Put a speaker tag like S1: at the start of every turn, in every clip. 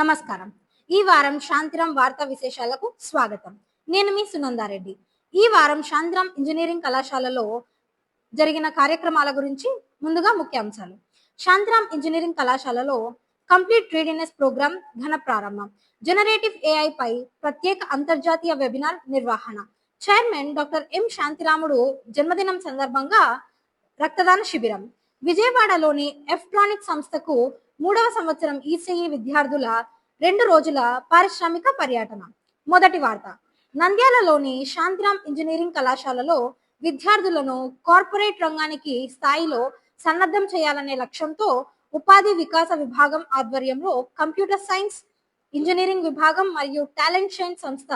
S1: నమస్కారం. ఈ వారం శాంతిరాం వార్తా విశేషాలకు స్వాగతం. నేను మీ సునందారెడ్డి. ఈ వారం శాంతిరాం ఇంజనీరింగ్ కళాశాలలో జరిగిన కార్యక్రమాల గురించి ముందుగా ముఖ్యాంశాలు. శాంతిరాం ఇంజనీరింగ్ కళాశాలలో కంప్లీట్ రెడీనెస్ ప్రోగ్రామ్ ఘన ప్రారంభం. జనరేటివ్ ఏఐ పై ప్రత్యేక అంతర్జాతీయ వెబినార్ నిర్వహణ. చైర్మన్ డాక్టర్ ఎం శాంతిరాముడు జన్మదినం సందర్భంగా రక్తదాన శిబిరం. విజయవాడలోని ఎఫ్ట్రానిక్ సంస్థకు 3వ సంవత్సరం ఈసీఈ విద్యార్థుల 2 రోజుల పారిశ్రామిక పర్యటన. మొదటి వార్త. నంద్యాలలోని శాంతిరాం ఇంజనీరింగ్ కళాశాలలో విద్యార్థులను కార్పొరేట్ రంగానికి స్థాయిలో సన్నద్ధం చేయాలనే లక్ష్యంతో ఉపాధి వికాస విభాగం ఆధ్వర్యంలో కంప్యూటర్ సైన్స్ ఇంజనీరింగ్ విభాగం మరియు టాలెంట్ షైన్ సంస్థ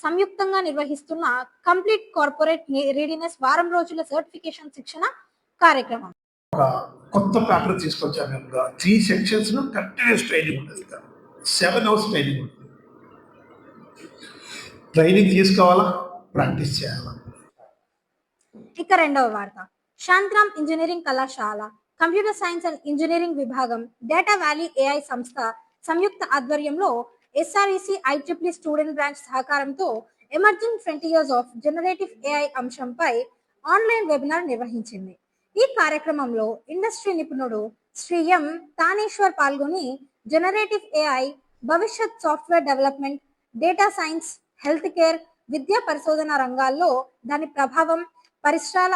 S1: సంయుక్తంగా నిర్వహిస్తున్న కంప్లీట్ కార్పొరేట్ రెడీనెస్ వారం రోజుల సర్టిఫికేషన్ శిక్షణ కార్యక్రమం.
S2: కొత్త ప్యాటర్న్ తీసుకొచ్చాము. 3 సెక్షన్స్ కంటిన్యూస్ ట్రైనింగ్ ఉంటుంది. 7 అవర్స్ ట్రైనింగ్ ఉంటుంది. ట్రైనింగ్ తీసుకోవాలా, ప్రాక్టీస్ చేయాలా.
S1: ఇక రెండవ వార్త. శాంతిరాం ఇంజనీరింగ్ కళాశాల కంప్యూటర్ సైన్స్ అండ్ ఇంజనీరింగ్ విభాగం డేటా వ్యాలీ ఏఐ సంస్థ సంయుక్త ఆధ్వర్యంలో ఎస్ఆర్ఈసి ఐట్రిప్లీ స్టూడెంట్ బ్రాంచ్ సహకారంతో emerging frontiers of generative AI అంశంపై ఆన్లైన్ వెబినార్ నిర్వహించింది. ఈ కార్యక్రమంలో ఇండస్ట్రీ నిపుణుడు శ్రీ ఎం తానేశ్వర్ పాల్గొని జనరేటివ్ ఏఐ భవిష్యత్ software development, data science, health care, విద్యా పరిశోధన రంగాల్లో దాని ప్రభావం, పరిశ్రమల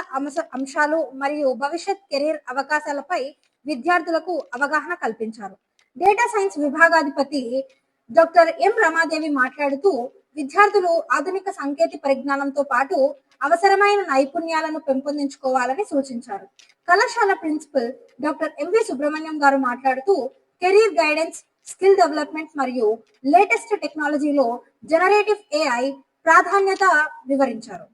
S1: అంశాలు మరియు భవిష్యత్ కెరీర్ అవకాశాలపై విద్యార్థులకు అవగాహన కల్పించారు. డేటా సైన్స్ విభాగాధిపతి డాక్టర్ ఎం రమాదేవి మాట్లాడుతూ విద్యార్థులు ఆధునిక సాంకేతిక పరిజ్ఞానంతో పాటు అవసరమైన నైపుణ్యాలను పెంపొందించుకోవాలని సూచించారు. కళాశాల ప్రిన్సిపల్ డాక్టర్ ఎంవి సుబ్రహ్మణ్యం గారు మాట్లాడుతూ కెరీర్ గైడెన్స్, స్కిల్ డెవలప్మెంట్ మరియు లేటెస్ట్ టెక్నాలజీలో జనరేటివ్ ఏఐ ప్రాధాన్యత వివరించారు.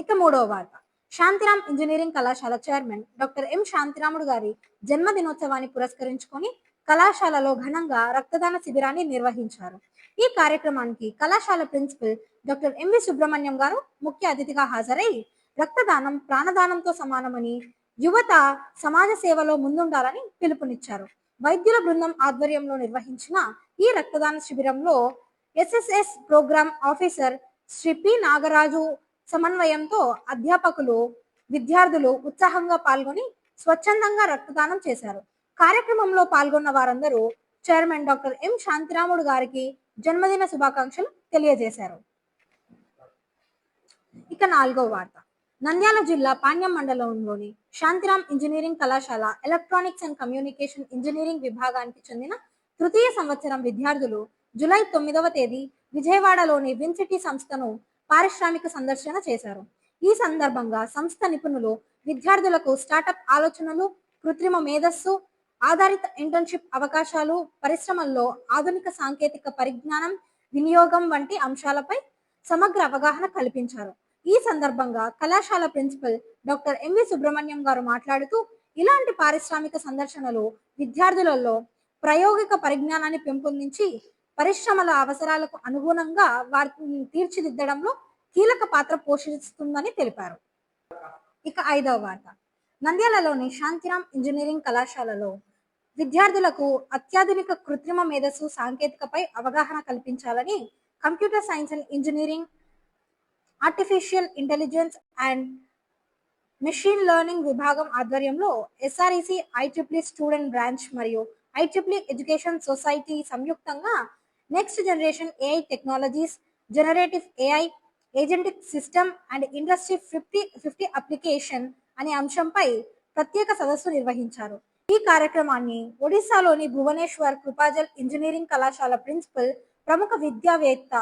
S1: ఇక మూడవ వార్త. శాంతిరాం ఇంజనీరింగ్ కళాశాల చైర్మన్ డాక్టర్ ఎం శాంతిరాముడు గారి జన్మదినోత్సవాన్ని పురస్కరించుకొని కళాశాలలో ఘనంగా రక్తదాన శిబిరాన్ని నిర్వహించారు. ఈ కార్యక్రమానికి కళాశాల ప్రిన్సిపల్ డాక్టర్ ఎంవి సుబ్రహ్మణ్యం గారు ముఖ్య అతిథిగా హాజరై రక్తదానం ప్రాణదానంతో సమానమని, యువత సమాజ సేవలో ముందుండాలని పిలుపునిచ్చారు. వైద్యుల బృందం ఆధ్వర్యంలో నిర్వహించిన ఈ రక్తదాన శిబిరంలో SSS programme officer Shri P Nagaraju సమన్వయంతో అధ్యాపకులు, విద్యార్థులు ఉత్సాహంగా పాల్గొని స్వచ్ఛందంగా రక్తదానం చేశారు. కార్యక్రమంలో పాల్గొన్న వారందరూ చైర్మన్ డాక్టర్ ఎం శాంతిరాముడు గారికి జన్మదిన శుభాకాంక్షలు తెలియజేశారు. ఇక నాలుగవ వార్త. నంద్యాల జిల్లా పాణ్యం మండలంలోని శాంతిరాం ఇంజనీరింగ్ కళాశాల ఎలక్ట్రానిక్స్ అండ్ కమ్యూనికేషన్ ఇంజనీరింగ్ విభాగానికి చెందిన తృతీయ సంవత్సరం విద్యార్థులు జూలై 9వ తేదీ విజయవాడలోని విన్సిటీ సంస్థను పారిశ్రామిక సందర్శన చేశారు. ఈ సందర్భంగా సంస్థ నిపుణులు విద్యార్థులకు స్టార్టప్ ఆలోచనలు, కృత్రిమ మేధస్సు ఆధారిత ఇంటర్న్షిప్ అవకాశాలు, పరిశ్రమల్లో ఆధునిక సాంకేతిక పరిజ్ఞానం వినియోగం వంటి అంశాలపై సమగ్ర అవగాహన కల్పించారు. ఈ సందర్భంగా కళాశాల ప్రిన్సిపల్ డాక్టర్ ఎంవి సుబ్రహ్మణ్యం గారు మాట్లాడుతూ ఇలాంటి పారిశ్రామిక సందర్శనలు విద్యార్థులలో ప్రాయోగిక పరిజ్ఞానాన్ని పెంపొందించి పరిశ్రమల అవసరాలకు అనుగుణంగా వారిని తీర్చిదిద్దడంలో కీలక పాత్ర పోషిస్తుందని తెలిపారు. ఇక ఐదవ వార్త. నంద్యాలలోని శాంతిరాం ఇంజనీరింగ్ కళాశాలలో విద్యార్థులకు అత్యాధునిక కృత్రిమ మేధస్సు సాంకేతికపై అవగాహన కల్పించాలని computer science and engineering, artificial intelligence and machine learning విభాగం ఆధ్వర్యంలో ఎస్ఆర్ఈసి ఐట్రిప్లీ స్టూడెంట్ బ్రాంచ్ మరియు ఐట్రిప్లీ ఎడ్యుకేషన్ సొసైటీ సంయుక్తంగా next generation AI technologies, generative AI, agentic system and industry 50 application అనే అంశంపై ప్రత్యేక సదస్సు నిర్వహించారు. ఈ కార్యక్రమాన్ని ఒడిశాలోని భువనేశ్వర్ కృపాజల్ ఇంజనీరింగ్ కళాశాల ప్రిన్సిపల్, ప్రముఖ విద్యావేత్త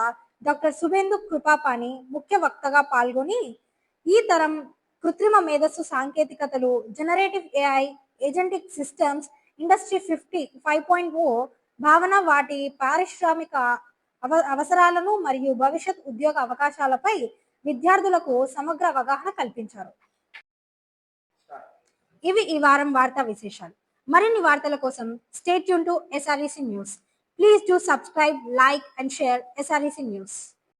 S1: డాక్టర్ సుబేందు కృపాపాని ముఖ్య వక్తగా పాల్గొని ఈ తరం కృత్రిమ మేధస్సు సాంకేతికతలు, generative AI, agentic systems, industry 5.0 భావన, వాటి పారిశ్రామిక అవసరాలను మరియు భవిష్యత్ ఉద్యోగ అవకాశాలపై విద్యార్థులకు సమగ్ర అవగాహన కల్పించారు. ఇవి ఈ వారం వార్తా విశేషాలు. మరిన్ని వార్తల కోసం stay tune to SREC news. Please do subscribe, like and share SREC news.